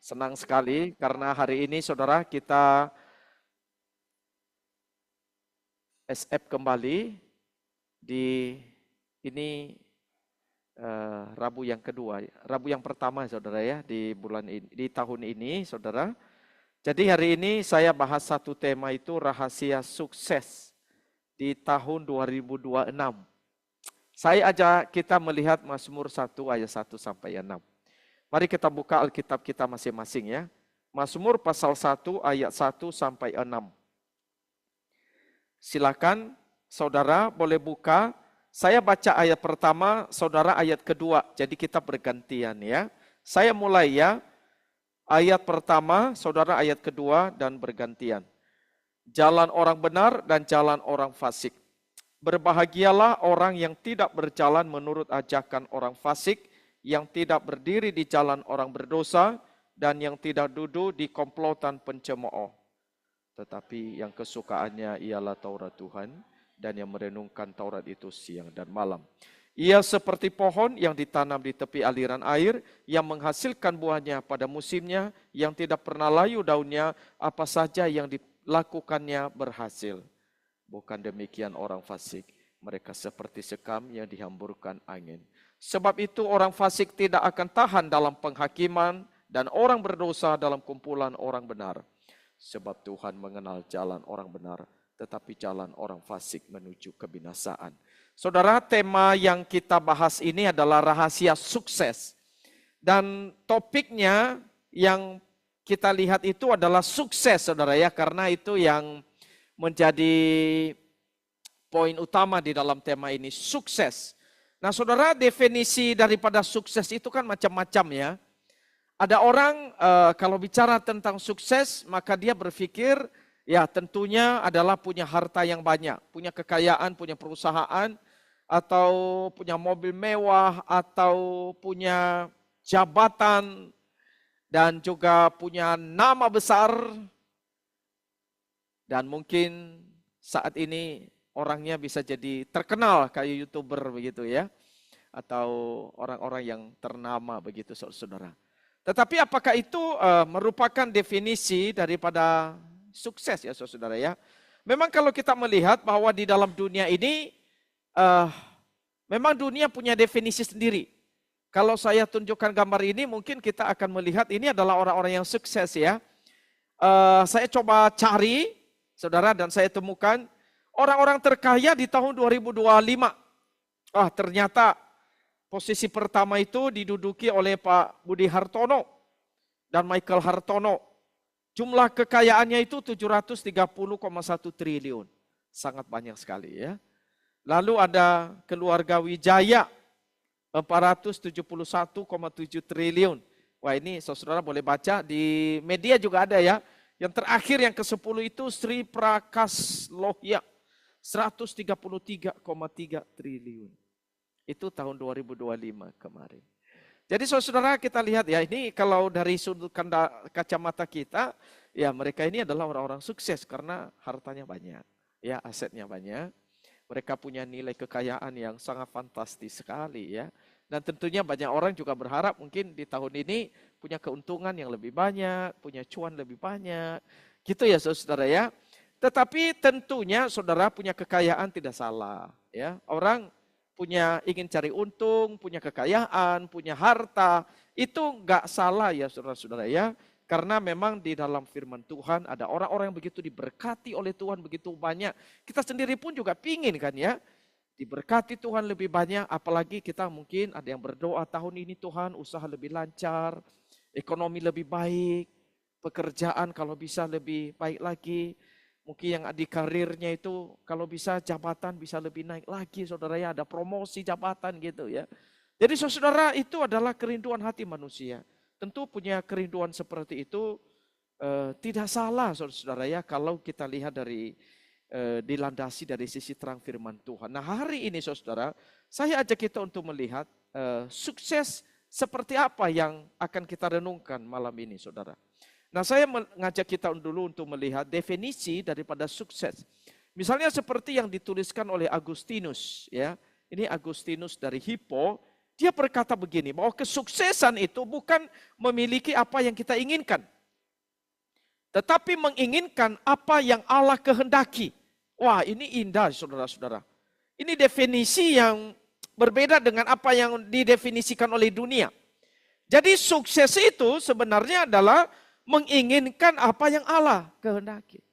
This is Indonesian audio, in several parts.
Senang sekali karena hari ini saudara kita SF kembali di ini Rabu yang kedua, Rabu yang pertama saudara ya di bulan ini, di tahun ini saudara. Jadi hari ini saya bahas satu tema itu rahasia sukses di tahun 2026. Saya ajak kita melihat Mazmur 1 ayat 1 sampai 6. Mari kita buka Alkitab kita masing-masing ya. Mazmur pasal 1 ayat 1 sampai 6. Silakan saudara boleh buka. Saya baca ayat pertama, saudara ayat kedua. Jadi kita bergantian ya. Saya mulai ya. Ayat pertama, saudara ayat kedua dan bergantian. Jalan orang benar dan jalan orang fasik. Berbahagialah orang yang tidak berjalan menurut ajakan orang fasik, yang tidak berdiri di jalan orang berdosa, dan yang tidak duduk di komplotan pencemooh. Tetapi yang kesukaannya ialah Taurat Tuhan, dan yang merenungkan Taurat itu siang dan malam. Ia seperti pohon yang ditanam di tepi aliran air, yang menghasilkan buahnya pada musimnya, yang tidak pernah layu daunnya, apa saja yang dilakukannya berhasil. Bukan demikian orang fasik, mereka seperti sekam yang dihamburkan angin. Sebab itu orang fasik tidak akan tahan dalam penghakiman, dan orang berdosa dalam kumpulan orang benar. Sebab Tuhan mengenal jalan orang benar, tetapi jalan orang fasik menuju kebinasaan. Saudara, tema yang kita bahas ini adalah rahasia sukses. Dan topiknya yang kita lihat itu adalah sukses, saudara ya, karena itu yang menjadi poin utama di dalam tema ini, sukses. Nah saudara, definisi daripada sukses itu kan macam-macam ya. Ada orang kalau bicara tentang sukses, maka dia berpikir ya tentunya adalah punya harta yang banyak, punya kekayaan, punya perusahaan, atau punya mobil mewah, atau punya jabatan, dan juga punya nama besar. Dan mungkin saat ini orangnya bisa jadi terkenal kayak YouTuber begitu ya. Atau orang-orang yang ternama begitu saudara. Tetapi apakah itu merupakan definisi daripada sukses ya saudara ya. Memang kalau kita melihat bahwa di dalam dunia ini, memang dunia punya definisi sendiri. Kalau saya tunjukkan gambar ini mungkin kita akan melihat ini adalah orang-orang yang sukses ya. Saya coba cari saudara dan saya temukan orang-orang terkaya di tahun 2025. Ternyata posisi pertama itu diduduki oleh Pak Budi Hartono dan Michael Hartono. Jumlah kekayaannya itu 730,1 triliun. Sangat banyak sekali ya. Lalu ada keluarga Wijaya 471,7 triliun. Wah ini saudara boleh baca di media juga ada ya. Yang terakhir yang ke-10 itu Sri Prakas Lohya 133,3 triliun. Itu tahun 2025 kemarin. Jadi saudara kita lihat ya, ini kalau dari sudut kacamata kita, ya mereka ini adalah orang-orang sukses karena hartanya banyak, ya asetnya banyak. Mereka punya nilai kekayaan yang sangat fantastis sekali ya. Dan tentunya banyak orang juga berharap mungkin di tahun ini punya keuntungan yang lebih banyak, punya cuan lebih banyak. Gitu ya saudara ya. Tetapi tentunya saudara punya kekayaan tidak salah ya. Orang punya ingin cari untung, punya kekayaan, punya harta, itu enggak salah ya saudara-saudara ya. Karena memang di dalam firman Tuhan ada orang-orang yang begitu diberkati oleh Tuhan begitu banyak. Kita sendiri pun juga pingin kan ya. Diberkati Tuhan lebih banyak, apalagi kita mungkin ada yang berdoa tahun ini Tuhan usaha lebih lancar, ekonomi lebih baik, pekerjaan kalau bisa lebih baik lagi. Mungkin yang di karirnya itu kalau bisa jabatan bisa lebih naik lagi saudara ya, ada promosi jabatan gitu ya. Jadi saudara itu adalah kerinduan hati manusia. Tentu punya kerinduan seperti itu tidak salah saudara ya kalau kita lihat dari dilandasi dari sisi terang firman Tuhan. Nah hari ini saudara saya ajak kita untuk melihat sukses seperti apa yang akan kita renungkan malam ini saudara. Nah saya mengajak kita dulu untuk melihat definisi daripada sukses. Misalnya seperti yang dituliskan oleh Agustinus ya. Ini Agustinus dari Hippo Dia berkata begini, bahwa kesuksesan itu bukan memiliki apa yang kita inginkan, tetapi menginginkan apa yang Allah kehendaki. Wah, ini indah saudara-saudara. Ini definisi yang berbeda dengan apa yang didefinisikan oleh dunia. Jadi sukses itu sebenarnya adalah menginginkan apa yang Allah kehendaki.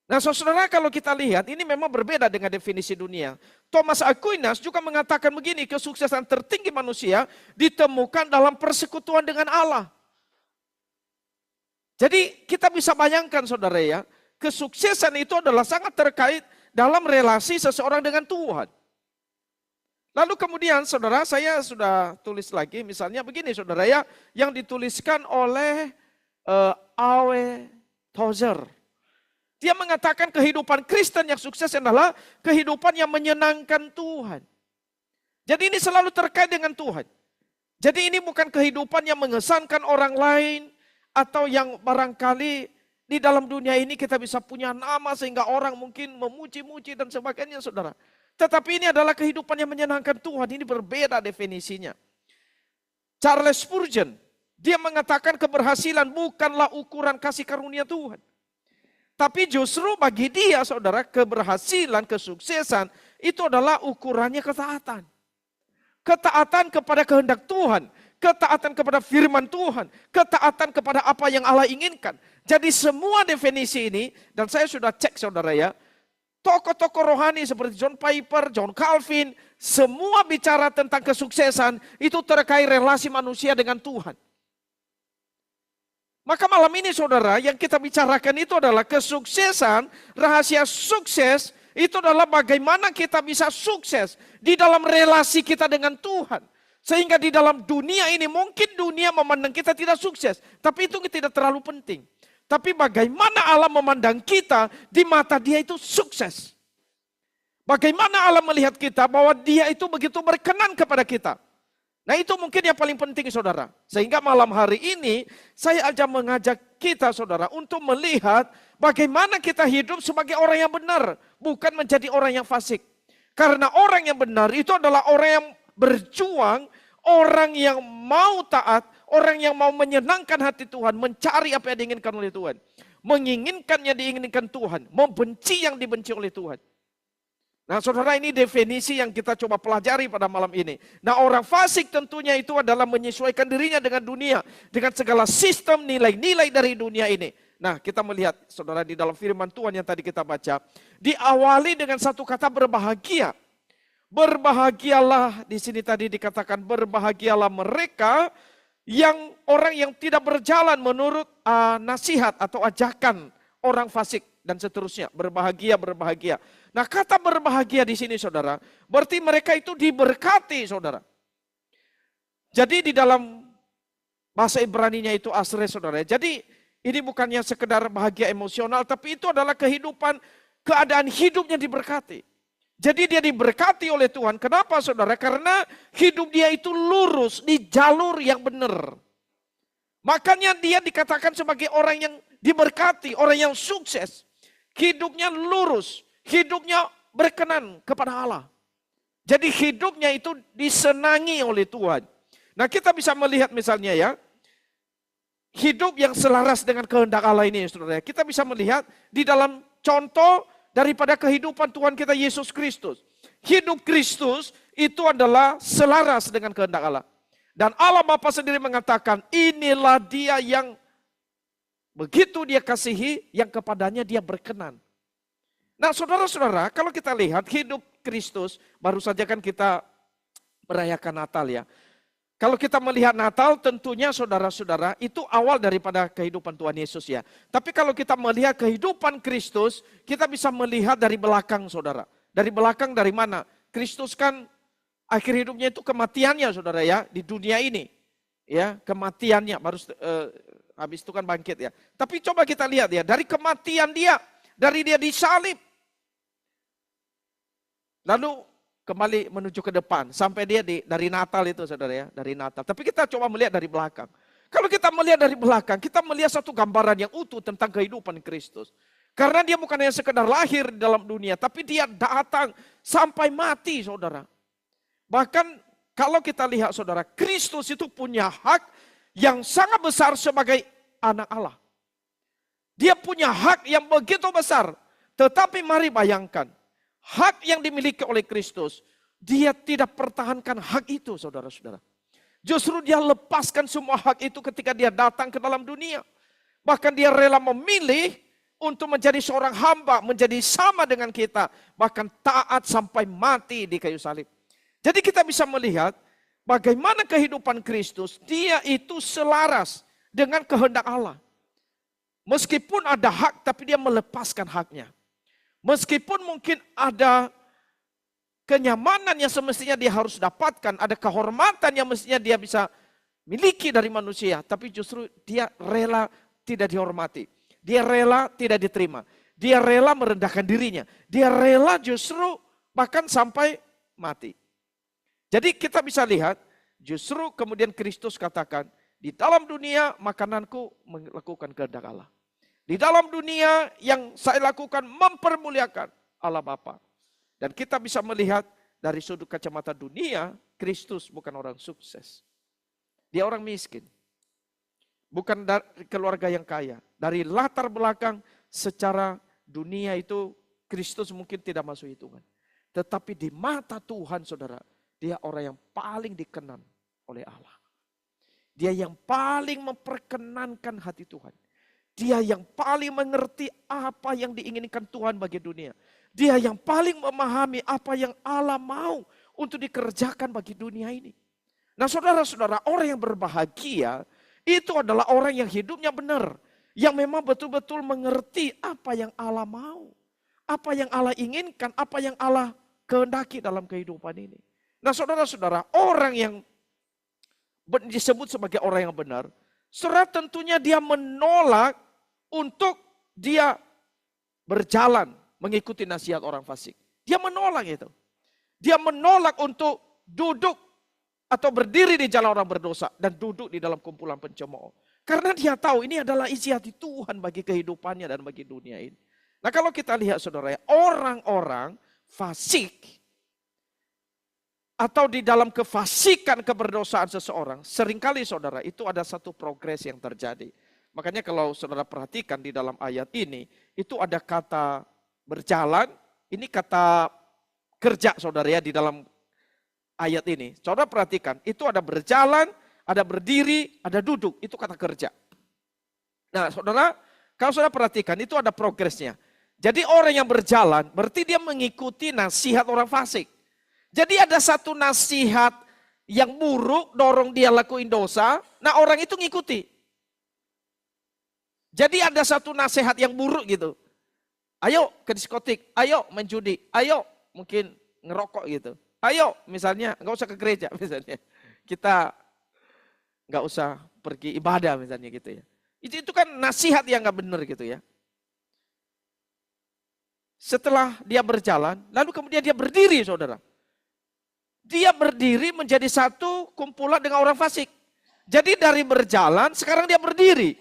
Nah saudara, kalau kita lihat ini memang berbeda dengan definisi dunia. Thomas Aquinas juga mengatakan begini, kesuksesan tertinggi manusia ditemukan dalam persekutuan dengan Allah. Jadi kita bisa bayangkan saudara ya, kesuksesan itu adalah sangat terkait dalam relasi seseorang dengan Tuhan. Lalu kemudian saudara, saya sudah tulis lagi, misalnya begini saudara ya, yang dituliskan oleh Awe Tozer. Dia mengatakan kehidupan Kristen yang sukses adalah kehidupan yang menyenangkan Tuhan. Jadi ini selalu terkait dengan Tuhan. Jadi ini bukan kehidupan yang mengesankan orang lain, atau yang barangkali di dalam dunia ini kita bisa punya nama sehingga orang mungkin memuji-muji dan sebagainya saudara. Tetapi ini adalah kehidupan yang menyenangkan Tuhan. Ini berbeda definisinya. Charles Spurgeon, dia mengatakan keberhasilan bukanlah ukuran kasih karunia Tuhan. Tapi justru bagi dia saudara, keberhasilan, kesuksesan itu adalah ukurannya ketaatan. Ketaatan kepada kehendak Tuhan. Ketaatan kepada firman Tuhan. Ketaatan kepada apa yang Allah inginkan. Jadi semua definisi ini, dan saya sudah cek saudara ya, tokoh-tokoh rohani seperti John Piper, John Calvin, semua bicara tentang kesuksesan itu terkait relasi manusia dengan Tuhan. Maka malam ini saudara, yang kita bicarakan itu adalah kesuksesan, rahasia sukses, itu adalah bagaimana kita bisa sukses di dalam relasi kita dengan Tuhan. Sehingga di dalam dunia ini, mungkin dunia memandang kita tidak sukses, tapi itu tidak terlalu penting. Tapi bagaimana Allah memandang kita, di mata dia itu sukses. Bagaimana Allah melihat kita bahwa dia itu begitu berkenan kepada kita. Nah itu mungkin yang paling penting saudara. Sehingga malam hari ini saya ajak mengajak kita saudara untuk melihat bagaimana kita hidup sebagai orang yang benar. Bukan menjadi orang yang fasik. Karena orang yang benar itu adalah orang yang berjuang, orang yang mau taat, orang yang mau menyenangkan hati Tuhan, mencari apa yang diinginkan oleh Tuhan. Menginginkannya diinginkan Tuhan, membenci yang dibenci oleh Tuhan. Nah saudara, ini definisi yang kita coba pelajari pada malam ini. Nah orang fasik tentunya itu adalah menyesuaikan dirinya dengan dunia. Dengan segala sistem nilai-nilai dari dunia ini. Nah kita melihat saudara di dalam firman Tuhan yang tadi kita baca. Diawali dengan satu kata berbahagia. Berbahagialah, di sini tadi dikatakan berbahagialah mereka yang orang yang tidak berjalan menurut nasihat atau ajakan orang fasik dan seterusnya. Berbahagia, berbahagia. Nah kata berbahagia di sini saudara, berarti mereka itu diberkati saudara. Jadi di dalam bahasa Ibraninya itu asre saudara. Jadi ini bukannya sekedar bahagia emosional, tapi itu adalah kehidupan, keadaan hidupnya diberkati. Jadi dia diberkati oleh Tuhan. Kenapa saudara? Karena hidup dia itu lurus di jalur yang benar. Makanya dia dikatakan sebagai orang yang diberkati, orang yang sukses. Hidupnya lurus, hidupnya berkenan kepada Allah. Jadi hidupnya itu disenangi oleh Tuhan. Nah kita bisa melihat misalnya ya, hidup yang selaras dengan kehendak Allah ini saudara. Kita bisa melihat di dalam contoh daripada kehidupan Tuhan kita Yesus Kristus. Hidup Kristus itu adalah selaras dengan kehendak Allah. Dan Allah Bapa sendiri mengatakan, inilah dia yang begitu dia kasihi, yang kepadanya dia berkenan. Nah saudara-saudara, kalau kita lihat hidup Kristus, baru saja kan kita merayakan Natal ya. Kalau kita melihat Natal tentunya saudara-saudara itu awal daripada kehidupan Tuhan Yesus ya. Tapi kalau kita melihat kehidupan Kristus, kita bisa melihat dari belakang saudara. Dari belakang dari mana? Kristus kan akhir hidupnya itu kematiannya saudara ya, di dunia ini. Ya, kematiannya baru habis itu kan bangkit ya. Tapi coba kita lihat ya, dari kematian dia, dari dia disalib. Lalu kembali menuju ke depan sampai dia dari Natal itu saudara ya, dari Natal. Tapi kita coba melihat dari belakang. Kalau kita melihat dari belakang, kita melihat satu gambaran yang utuh tentang kehidupan Kristus. Karena dia bukan hanya sekedar lahir di dalam dunia, tapi dia datang sampai mati saudara. Bahkan Kalau kita lihat saudara, Kristus itu punya hak yang sangat besar sebagai anak Allah. Dia punya hak yang begitu besar. Tetapi mari bayangkan, hak yang dimiliki oleh Kristus, dia tidak pertahankan hak itu saudara-saudara. Justru dia lepaskan semua hak itu ketika dia datang ke dalam dunia. Bahkan dia rela memilih untuk menjadi seorang hamba, menjadi sama dengan kita. Bahkan taat sampai mati di kayu salib. Jadi kita bisa melihat bagaimana kehidupan Kristus, dia itu selaras dengan kehendak Allah. Meskipun ada hak, tapi dia melepaskan haknya. Meskipun mungkin ada kenyamanan yang semestinya dia harus dapatkan, ada kehormatan yang mestinya dia bisa miliki dari manusia, tapi justru dia rela tidak dihormati. Dia rela tidak diterima. Dia rela merendahkan dirinya. Dia rela justru bahkan sampai mati. Jadi kita bisa lihat, justru kemudian Kristus katakan, di dalam dunia makananku melakukan kehendak Allah. Di dalam dunia yang saya lakukan mempermuliakan Allah Bapa. Dan kita bisa melihat dari sudut kacamata dunia, Kristus bukan orang sukses. Dia orang miskin. Bukan dari keluarga yang kaya. Dari latar belakang secara dunia itu, Kristus mungkin tidak masuk hitungan. Tetapi di mata Tuhan saudara, dia orang yang paling dikenan oleh Allah. Dia yang paling memperkenankan hati Tuhan. Dia yang paling mengerti apa yang diinginkan Tuhan bagi dunia. Dia yang paling memahami apa yang Allah mau untuk dikerjakan bagi dunia ini. Nah saudara-saudara, orang yang berbahagia itu adalah orang yang hidupnya benar. Yang memang betul-betul mengerti apa yang Allah mau. Apa yang Allah inginkan, apa yang Allah kehendaki dalam kehidupan ini. Nah saudara-saudara, orang yang disebut sebagai orang yang benar, saudara tentunya dia menolak untuk dia berjalan mengikuti nasihat orang fasik. Dia menolak itu. Dia menolak untuk duduk atau berdiri di jalan orang berdosa dan duduk di dalam kumpulan pencemooh. Karena dia tahu ini adalah isi hati Tuhan bagi kehidupannya dan bagi dunia ini. Nah kalau kita lihat saudara, orang-orang fasik atau di dalam kefasikan keberdosaan seseorang, seringkali saudara itu ada satu progres yang terjadi. Makanya kalau saudara perhatikan di dalam ayat ini, itu ada kata berjalan, ini kata kerja saudara ya di dalam ayat ini. Saudara perhatikan, itu ada berjalan, ada berdiri, ada duduk, itu kata kerja. Nah saudara, kalau saudara perhatikan itu ada progresnya. Jadi orang yang berjalan, berarti dia mengikuti nasihat orang fasik. Jadi ada satu nasihat yang buruk, dorong dia lakuin dosa, nah orang itu ngikuti. Jadi ada satu nasihat yang buruk gitu. Ayo ke diskotik, ayo main judi, ayo mungkin ngerokok gitu. Ayo misalnya nggak usah ke gereja misalnya. Kita nggak usah pergi ibadah misalnya gitu ya. Itu kan nasihat yang nggak benar gitu ya. Setelah dia berjalan, lalu kemudian dia berdiri saudara. Dia berdiri menjadi satu kumpulan dengan orang fasik. Jadi dari berjalan, sekarang dia berdiri.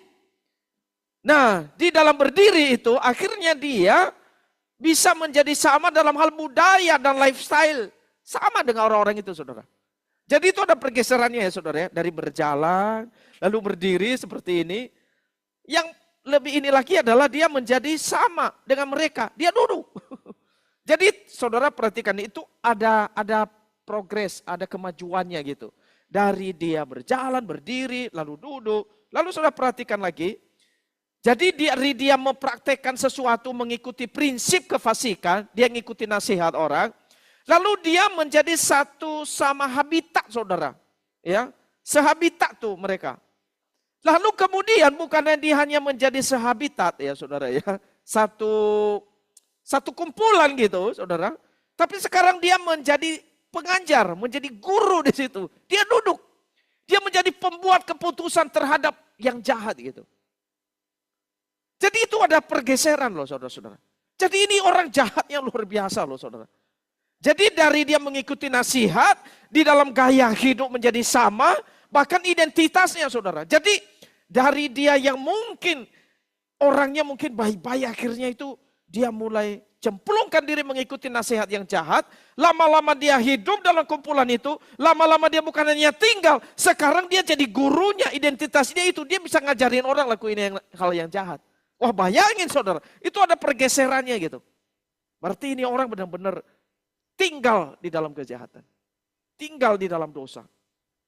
Nah, di dalam berdiri itu, akhirnya dia bisa menjadi sama dalam hal budaya dan lifestyle. Sama dengan orang-orang itu, saudara. Jadi itu ada pergeserannya ya, saudara. Dari berjalan, lalu berdiri seperti ini. Yang lebih ini lagi adalah dia menjadi sama dengan mereka. Dia duduk. Jadi, saudara perhatikan, itu ada progres, ada kemajuannya gitu. Dari dia berjalan, berdiri, lalu duduk. Lalu saudara perhatikan lagi. Jadi dari dia mempraktekkan sesuatu mengikuti prinsip kefasikan. Dia mengikuti nasihat orang. Lalu dia menjadi satu sama habitat saudara. Ya, sehabitat tuh mereka. Lalu kemudian bukannya dia hanya menjadi sehabitat ya saudara ya. Satu kumpulan gitu saudara. Tapi sekarang dia menjadi pengajar, menjadi guru di situ. Dia duduk. Dia menjadi pembuat keputusan terhadap yang jahat gitu. Jadi itu ada pergeseran loh saudara-saudara. Jadi ini orang jahat yang luar biasa loh saudara. Jadi dari dia mengikuti nasihat, di dalam gaya hidup menjadi sama, bahkan identitasnya saudara. Jadi dari dia yang mungkin orangnya mungkin baik-baik akhirnya itu dia mulai cemplungkan diri mengikuti nasihat yang jahat, lama-lama dia hidup dalam kumpulan itu, lama-lama dia bukan hanya tinggal, sekarang dia jadi gurunya, identitasnya itu, dia bisa ngajarin orang lakuin hal yang jahat. Wah bayangin saudara, itu ada pergeserannya gitu. Berarti ini orang benar-benar tinggal di dalam kejahatan, tinggal di dalam dosa.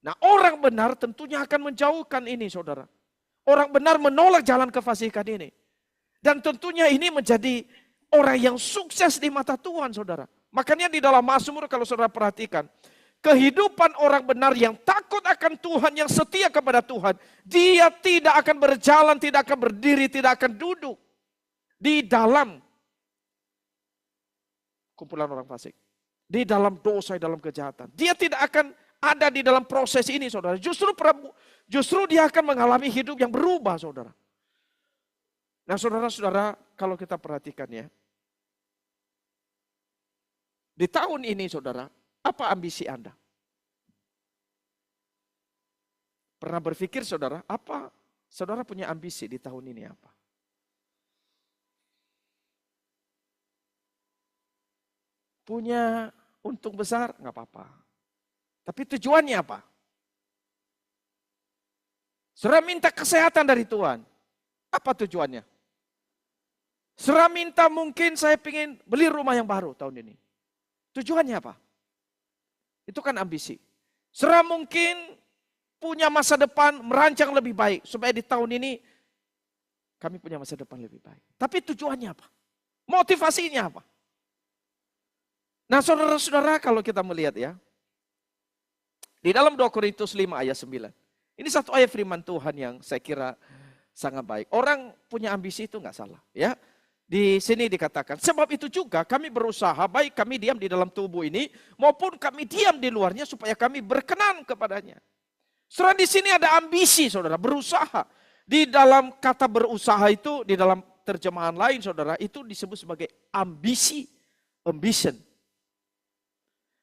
Nah orang benar tentunya akan menjauhkan ini saudara. Orang benar menolak jalan kefasikan ini. Dan tentunya ini menjadi orang yang sukses di mata Tuhan, saudara. Makanya di dalam Mazmur kalau saudara perhatikan, kehidupan orang benar yang takut akan Tuhan, yang setia kepada Tuhan, dia tidak akan berjalan, tidak akan berdiri, tidak akan duduk di dalam kumpulan orang fasik, di dalam dosa, di dalam kejahatan. Dia tidak akan ada di dalam proses ini, saudara. Justru dia akan mengalami hidup yang berubah, saudara. Nah saudara-saudara, kalau kita perhatikan ya, di tahun ini saudara, apa ambisi Anda? Pernah berpikir saudara, apa saudara punya ambisi di tahun ini apa? Punya untung besar, nggak apa-apa. Tapi tujuannya apa? Saudara minta kesehatan dari Tuhan. Apa tujuannya? Saudara minta mungkin saya ingin beli rumah yang baru tahun ini. Tujuannya apa? Itu kan ambisi. Saudara mungkin punya masa depan merancang lebih baik. Supaya di tahun ini kami punya masa depan lebih baik. Tapi tujuannya apa? Motivasinya apa? Nah saudara-saudara kalau kita melihat ya. Di dalam 2 Korintus 5 ayat 9. Ini satu ayat firman Tuhan yang saya kira sangat baik. Orang punya ambisi itu nggak salah. Ya. Di sini dikatakan, sebab itu juga kami berusaha, baik kami diam di dalam tubuh ini, maupun kami diam di luarnya supaya kami berkenan kepadanya. Saudara di sini ada ambisi saudara, berusaha. Di dalam kata berusaha itu, di dalam terjemahan lain saudara, itu disebut sebagai ambisi, ambition.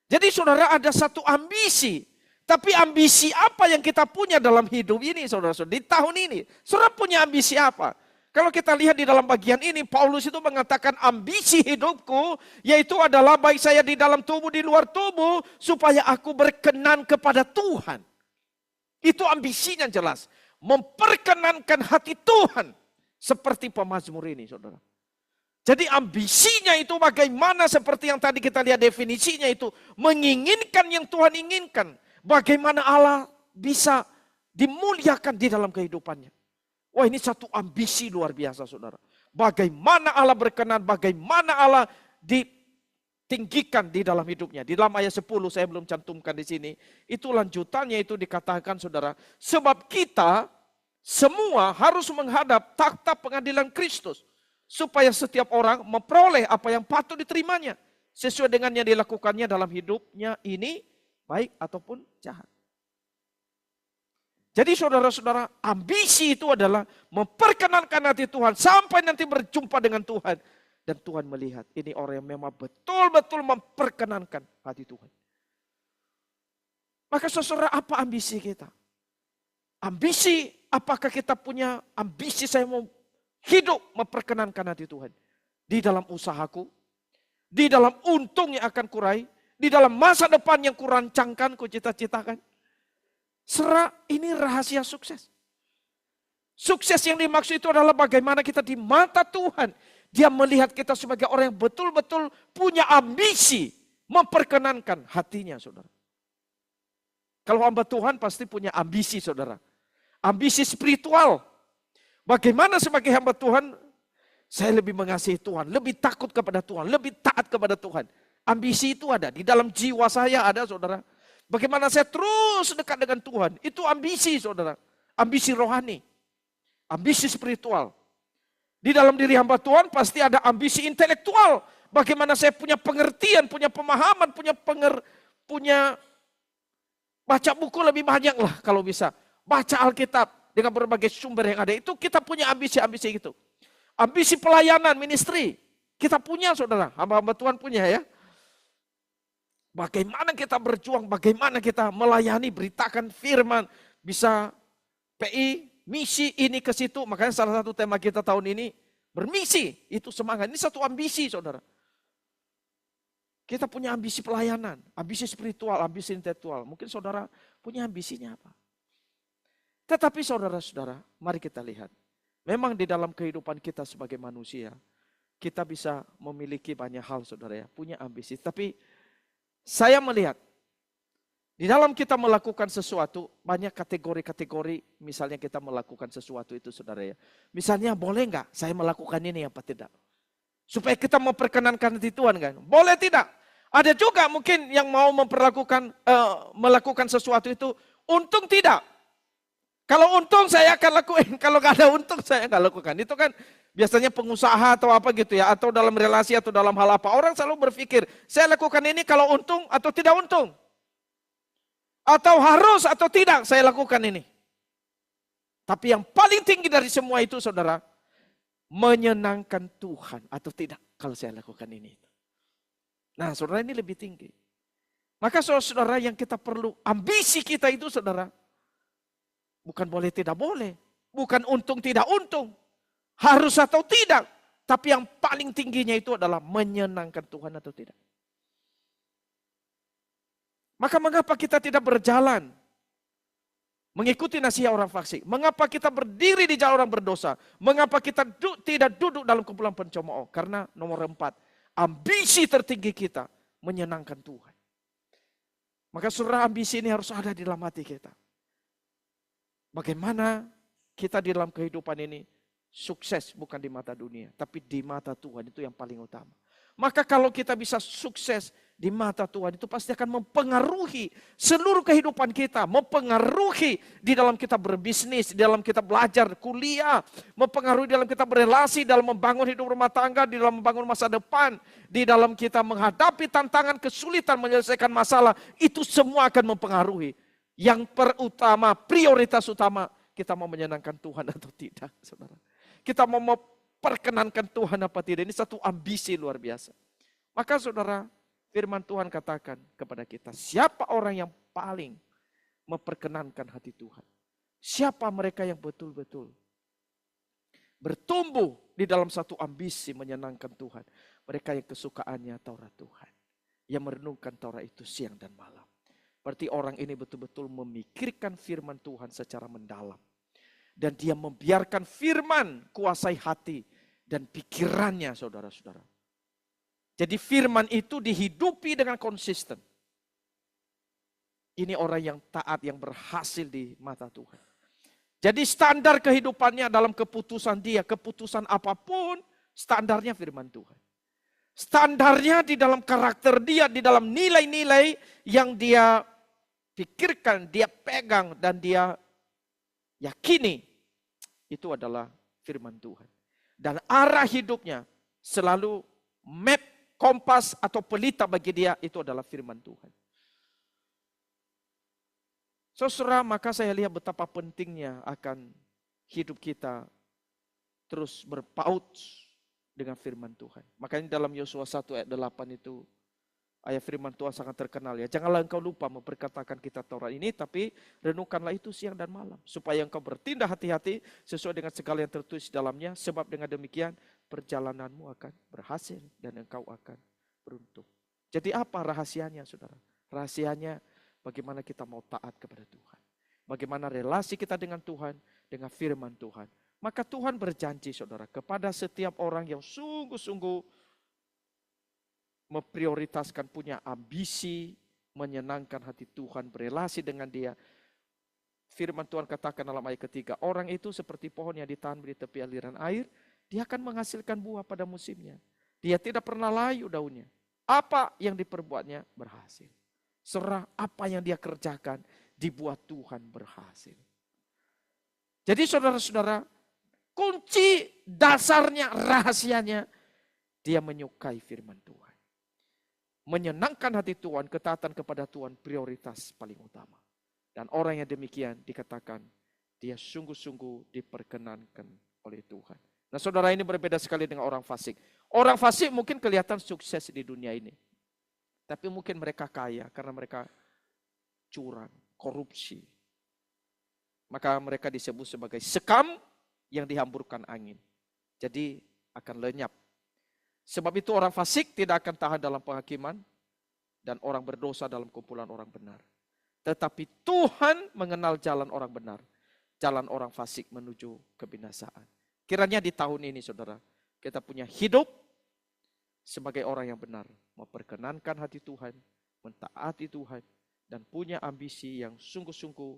Jadi saudara ada satu ambisi, tapi ambisi apa yang kita punya dalam hidup ini saudara-saudara, di tahun ini. Saudara punya ambisi apa? Kalau kita lihat di dalam bagian ini, Paulus itu mengatakan ambisi hidupku, yaitu adalah baik saya di dalam tubuh, di luar tubuh, supaya aku berkenan kepada Tuhan. Itu ambisinya jelas. Memperkenankan hati Tuhan. Seperti pemazmur ini, saudara. Jadi ambisinya itu bagaimana seperti yang tadi kita lihat definisinya itu. Menginginkan yang Tuhan inginkan. Bagaimana Allah bisa dimuliakan di dalam kehidupannya. Wah ini satu ambisi luar biasa saudara. Bagaimana Allah berkenan, bagaimana Allah ditinggikan di dalam hidupnya. Di dalam ayat 10 saya belum cantumkan di sini. Itu lanjutannya itu dikatakan saudara. Sebab kita semua harus menghadap takhta pengadilan Kristus. Supaya setiap orang memperoleh apa yang patut diterimanya. Sesuai dengan yang dilakukannya dalam hidupnya ini baik ataupun jahat. Jadi saudara-saudara, ambisi itu adalah memperkenankan hati Tuhan sampai nanti berjumpa dengan Tuhan. Dan Tuhan melihat ini orang yang memang betul-betul memperkenankan hati Tuhan. Maka saudara, apa ambisi kita? Ambisi, apakah kita punya ambisi saya mau hidup memperkenankan hati Tuhan? Di dalam usahaku, di dalam untung yang akan kurai, di dalam masa depan yang kurancangkan, kucita-citakan. Saudara, ini rahasia sukses. Sukses yang dimaksud itu adalah bagaimana kita di mata Tuhan. Dia melihat kita sebagai orang yang betul-betul punya ambisi memperkenankan hatinya, saudara. Kalau hamba Tuhan pasti punya ambisi, saudara. Ambisi spiritual. Bagaimana sebagai hamba Tuhan, saya lebih mengasihi Tuhan, lebih takut kepada Tuhan, lebih taat kepada Tuhan. Ambisi itu ada, di dalam jiwa saya ada, saudara. Bagaimana saya terus dekat dengan Tuhan. Itu ambisi saudara. Ambisi rohani. Ambisi spiritual. Di dalam diri hamba Tuhan pasti ada ambisi intelektual. Bagaimana saya punya pengertian, punya pemahaman, punya baca buku lebih banyak lah kalau bisa. Baca Alkitab dengan berbagai sumber yang ada. Itu kita punya ambisi-ambisi itu. Ambisi pelayanan, ministry. Kita punya saudara. Hamba-hamba Tuhan punya ya. Bagaimana kita berjuang, bagaimana kita melayani, beritakan firman, bisa PI, misi ini ke situ. Makanya salah satu tema kita tahun ini, bermisi, itu semangat. Ini satu ambisi saudara. Kita punya ambisi pelayanan, ambisi spiritual, ambisi intelektual. Mungkin saudara punya ambisinya apa? Tetapi saudara-saudara, mari kita lihat. Memang di dalam kehidupan kita sebagai manusia, kita bisa memiliki banyak hal saudara ya, punya ambisi. Tapi saya melihat, di dalam kita melakukan sesuatu, banyak kategori-kategori misalnya kita melakukan sesuatu itu saudara ya. Misalnya boleh nggak saya melakukan ini apa tidak? Supaya kita memperkenankan hati Tuhan kan? Boleh tidak? Ada juga mungkin yang mau melakukan sesuatu itu, untung tidak. Kalau untung saya akan lakuin, kalau nggak ada untung saya nggak lakukan. Itu kan biasanya pengusaha atau apa gitu ya, atau dalam relasi atau dalam hal apa. Orang selalu berpikir, saya lakukan ini kalau untung atau tidak untung. Atau harus atau tidak saya lakukan ini. Tapi yang paling tinggi dari semua itu saudara, menyenangkan Tuhan atau tidak kalau saya lakukan ini. Nah saudara ini lebih tinggi. Maka saudara yang kita perlu, ambisi kita itu saudara, bukan boleh tidak boleh. Bukan untung tidak untung. Harus atau tidak. Tapi yang paling tingginya itu adalah menyenangkan Tuhan atau tidak. Maka mengapa kita tidak berjalan mengikuti nasihat orang fasik? Mengapa kita berdiri di jalan orang berdosa? Mengapa kita tidak duduk dalam kumpulan pencemooh? Karena nomor 4, ambisi tertinggi kita menyenangkan Tuhan. Maka saudara, ambisi ini harus ada di dalam hati kita. Bagaimana kita di dalam kehidupan ini sukses bukan di mata dunia, tapi di mata Tuhan, itu yang paling utama. Maka kalau kita bisa sukses di mata Tuhan, itu pasti akan mempengaruhi seluruh kehidupan kita. Mempengaruhi di dalam kita berbisnis, di dalam kita belajar, kuliah. Mempengaruhi di dalam kita berelasi, dalam membangun hidup rumah tangga, di dalam membangun masa depan. Di dalam kita menghadapi tantangan, kesulitan, menyelesaikan masalah. Itu semua akan mempengaruhi. Yang perutama, prioritas utama, kita mau menyenangkan Tuhan atau tidak, saudara. Kita mau memperkenankan Tuhan apa tidak, ini satu ambisi luar biasa. Maka saudara, firman Tuhan katakan kepada kita, siapa orang yang paling memperkenankan hati Tuhan? Siapa mereka yang betul-betul bertumbuh di dalam satu ambisi menyenangkan Tuhan? Mereka yang kesukaannya Taurat Tuhan, yang merenungkan Taurat itu siang dan malam. Berarti orang ini betul-betul memikirkan firman Tuhan secara mendalam. Dan dia membiarkan firman kuasai hati dan pikirannya, saudara-saudara. Jadi firman itu dihidupi dengan konsisten. Ini orang yang taat, yang berhasil di mata Tuhan. Jadi standar kehidupannya dalam keputusan dia, keputusan apapun, standarnya firman Tuhan. Standarnya di dalam karakter dia, di dalam nilai-nilai yang dia pikirkan, dia pegang, dan dia yakini, itu adalah firman Tuhan. Dan arah hidupnya selalu map, kompas atau pelita bagi dia, itu adalah firman Tuhan. Saudara, maka saya lihat betapa pentingnya akan hidup kita terus berpaut dengan firman Tuhan. Makanya dalam Yosua 1 ayat 8 itu, ayat firman Tuhan sangat terkenal ya. Janganlah engkau lupa memperkatakan kitab Taurat ini, tapi renungkanlah itu siang dan malam. Supaya engkau bertindak hati-hati sesuai dengan segala yang tertulis dalamnya. Sebab dengan demikian perjalananmu akan berhasil dan engkau akan beruntung. Jadi apa rahasianya saudara? Rahasianya bagaimana kita mau taat kepada Tuhan. Bagaimana relasi kita dengan Tuhan, dengan firman Tuhan. Maka Tuhan berjanji saudara kepada setiap orang yang sungguh-sungguh memprioritaskan, punya ambisi, menyenangkan hati Tuhan, berelasi dengan dia. Firman Tuhan katakan dalam ayat ketiga, orang itu seperti pohon yang ditanam di tepi aliran air, dia akan menghasilkan buah pada musimnya. Dia tidak pernah layu daunnya. Apa yang diperbuatnya berhasil. Serah apa yang dia kerjakan, dibuat Tuhan berhasil. Jadi saudara-saudara, kunci dasarnya, rahasianya, dia menyukai firman Tuhan. Menyenangkan hati Tuhan, ketaatan kepada Tuhan prioritas paling utama. Dan orang yang demikian dikatakan dia sungguh-sungguh diperkenankan oleh Tuhan. Nah saudara, ini berbeda sekali dengan orang fasik. Orang fasik mungkin kelihatan sukses di dunia ini. Tapi mungkin mereka kaya karena mereka curang, korupsi. Maka mereka disebut sebagai sekam yang dihamburkan angin. Jadi akan lenyap. Sebab itu orang fasik tidak akan tahan dalam penghakiman. dan orang berdosa dalam kumpulan orang benar. Tetapi Tuhan mengenal jalan orang benar, jalan orang fasik menuju kebinasaan. Kiranya di tahun ini saudara, kita punya hidup sebagai orang yang benar, memperkenankan hati Tuhan, mentaati Tuhan, dan punya ambisi yang sungguh-sungguh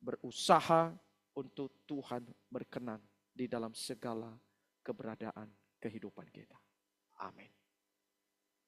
berusaha untuk Tuhan berkenan di dalam segala keberadaan kehidupan kita. Amin.